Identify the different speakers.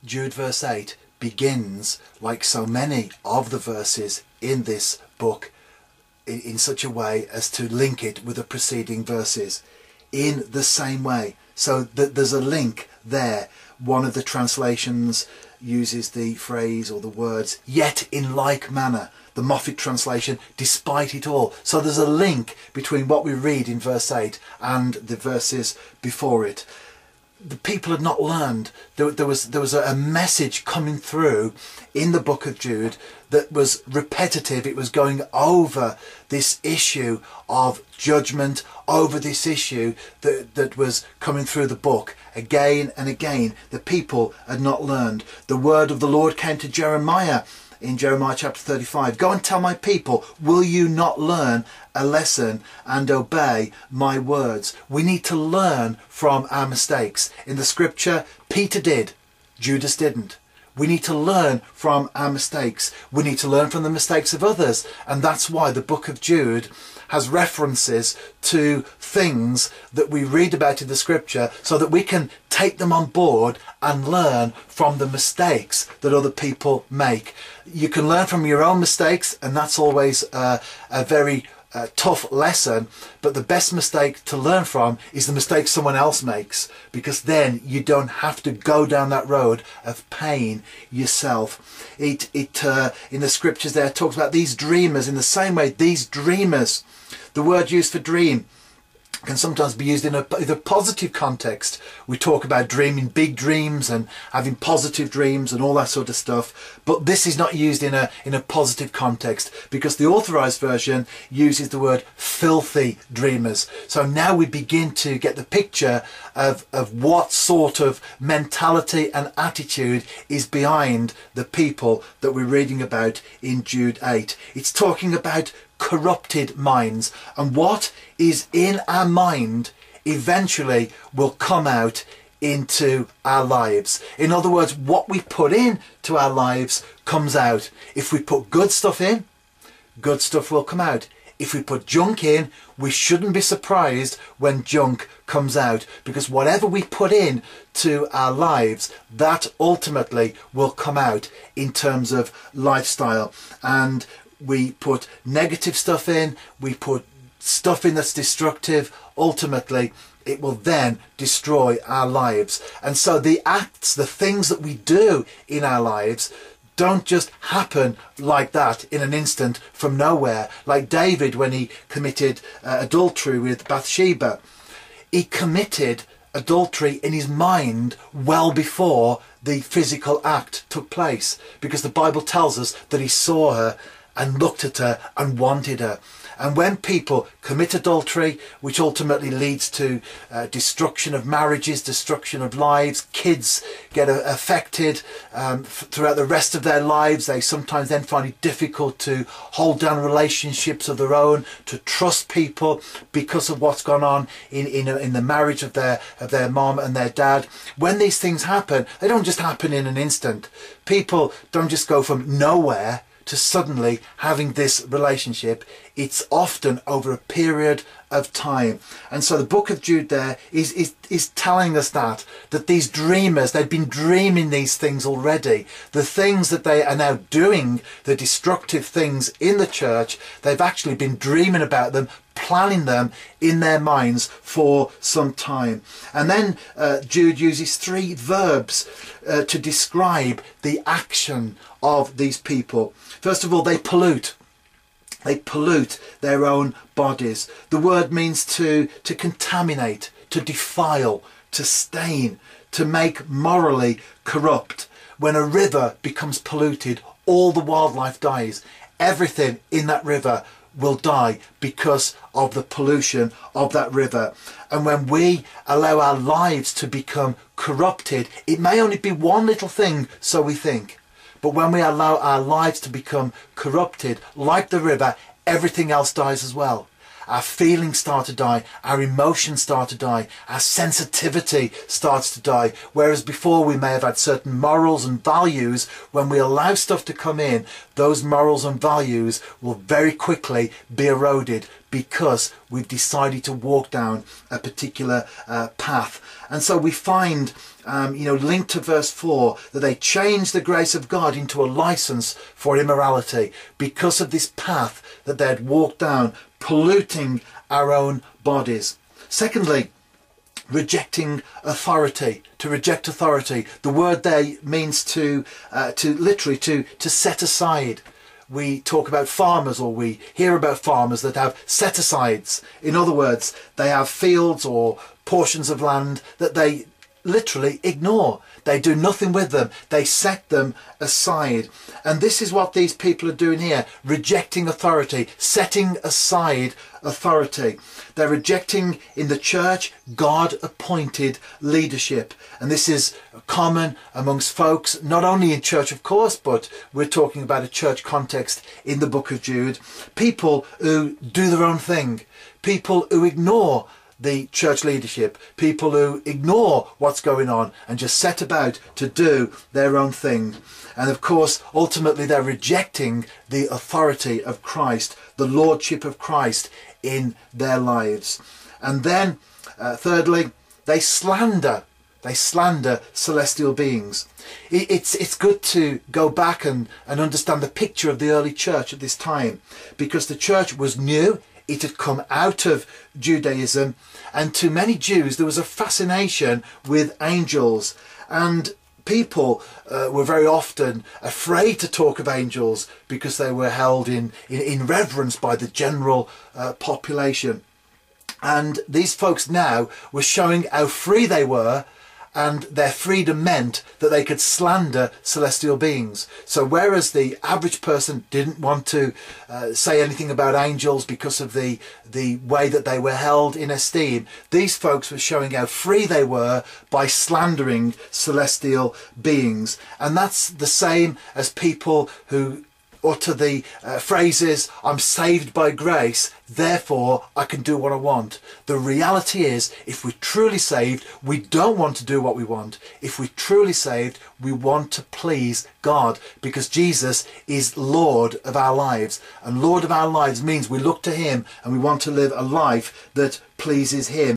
Speaker 1: Jude verse 8 begins, like so many of the verses in this book, in such a way as to link it with the preceding verses in the same way. So that there's a link there. One of the translations uses the phrase or the words, yet in like manner. The Moffat translation, despite it all. So there's a link between what we read in verse 8 and the verses before it. The people had not learned. There was a message coming through in the book of Jude that was repetitive. It was going over this issue of judgment, over this issue that was coming through the book again and again. The people had not learned. The word of the Lord came to Jeremiah in Jeremiah chapter 35. Go and tell my people, will you not learn a lesson and obey my words? We need to learn from our mistakes. In the scripture, Peter did, Judas didn't. We need to learn from our mistakes. We need to learn from the mistakes of others. And that's why the book of Jude has references to things that we read about in the scripture so that we can take them on board and learn from the mistakes that other people make. You can learn from your own mistakes, and that's always a very tough lesson, but the best mistake to learn from is the mistake someone else makes, because then you don't have to go down that road of pain yourself. It in the scriptures there talks about these dreamers. In the same way, these dreamers, the word used for dream can sometimes be used in a positive context. We talk about dreaming big dreams and having positive dreams and all that sort of stuff, but this is not used in a positive context, because the authorized version uses the word filthy dreamers. So now we begin to get the picture of what sort of mentality and attitude is behind the people that we're reading about in Jude 8. It's talking about corrupted minds, and what is in our mind eventually will come out into our lives. In other words, what we put into our lives comes out. If we put good stuff in, good stuff will come out. If we put junk in, we shouldn't be surprised when junk comes out, because whatever we put in to our lives, that ultimately will come out in terms of lifestyle. And we put negative stuff in, we put stuff in that's destructive, ultimately it will then destroy our lives. And so the acts, the things that we do in our lives don't just happen like that in an instant from nowhere. Like David, when he committed adultery with Bathsheba, he committed adultery in his mind well before the physical act took place, because the Bible tells us that he saw her and looked at her and wanted her. And when people commit adultery, which ultimately leads to destruction of marriages, destruction of lives, kids get affected throughout the rest of their lives. They sometimes then find it difficult to hold down relationships of their own, to trust people because of what's gone on in the marriage of their mom and their dad. When these things happen, they don't just happen in an instant. People don't just go from nowhere to suddenly having this relationship. It's often over a period of time. And so the book of Jude there is telling us that these dreamers, they've been dreaming these things already. The things that they are now doing, the destructive things in the church, they've actually been dreaming about them, planning them in their minds for some time. And then Jude uses 3 verbs to describe the action of these people. First of all, they pollute. They pollute their own bodies. The word means to contaminate, to defile, to stain, to make morally corrupt. When a river becomes polluted, all the wildlife dies. Everything in that river will die because of the pollution of that river. And when we allow our lives to become corrupted, it may only be one little thing, so we think. But when we allow our lives to become corrupted, like the river, everything else dies as well. our feelings start to die, our emotions start to die, our sensitivity starts to die. Whereas before we may have had certain morals and values, when we allow stuff to come in, those morals and values will very quickly be eroded because we've decided to walk down a particular path. And so we find, linked to verse 4, that they changed the grace of God into a license for immorality because of this path that they had walked down, polluting our own bodies. Secondly, rejecting authority. To reject authority. The word there means to literally set aside. We talk about farmers, or we hear about farmers that have set-asides. In other words, they have fields or portions of land that they literally ignore. They do nothing with them. They set them aside. And this is what these people are doing here, rejecting authority, setting aside authority. They're rejecting in the church God-appointed leadership. And this is common amongst folks, not only in church, of course, but we're talking about a church context in the book of Jude. People who do their own thing. People who ignore the church leadership, people who ignore what's going on and just set about to do their own thing. And of course, ultimately they're rejecting the authority of Christ, the lordship of Christ in their lives. And then, thirdly, they slander celestial beings. It's good to go back and understand the picture of the early church at this time, because the church was new. It had come out of Judaism, and to many Jews there was a fascination with angels, and people were very often afraid to talk of angels because they were held in reverence by the general population. And these folks now were showing how free they were, and their freedom meant that they could slander celestial beings. So whereas the average person didn't want to say anything about angels because of the way that they were held in esteem, these folks were showing how free they were by slandering celestial beings. And that's the same as people who utter the phrases, I'm saved by grace, therefore I can do what I want. The reality is, if we're truly saved, we don't want to do what we want. If we're truly saved, we want to please God, because Jesus is Lord of our lives. And Lord of our lives means we look to him and we want to live a life that pleases him.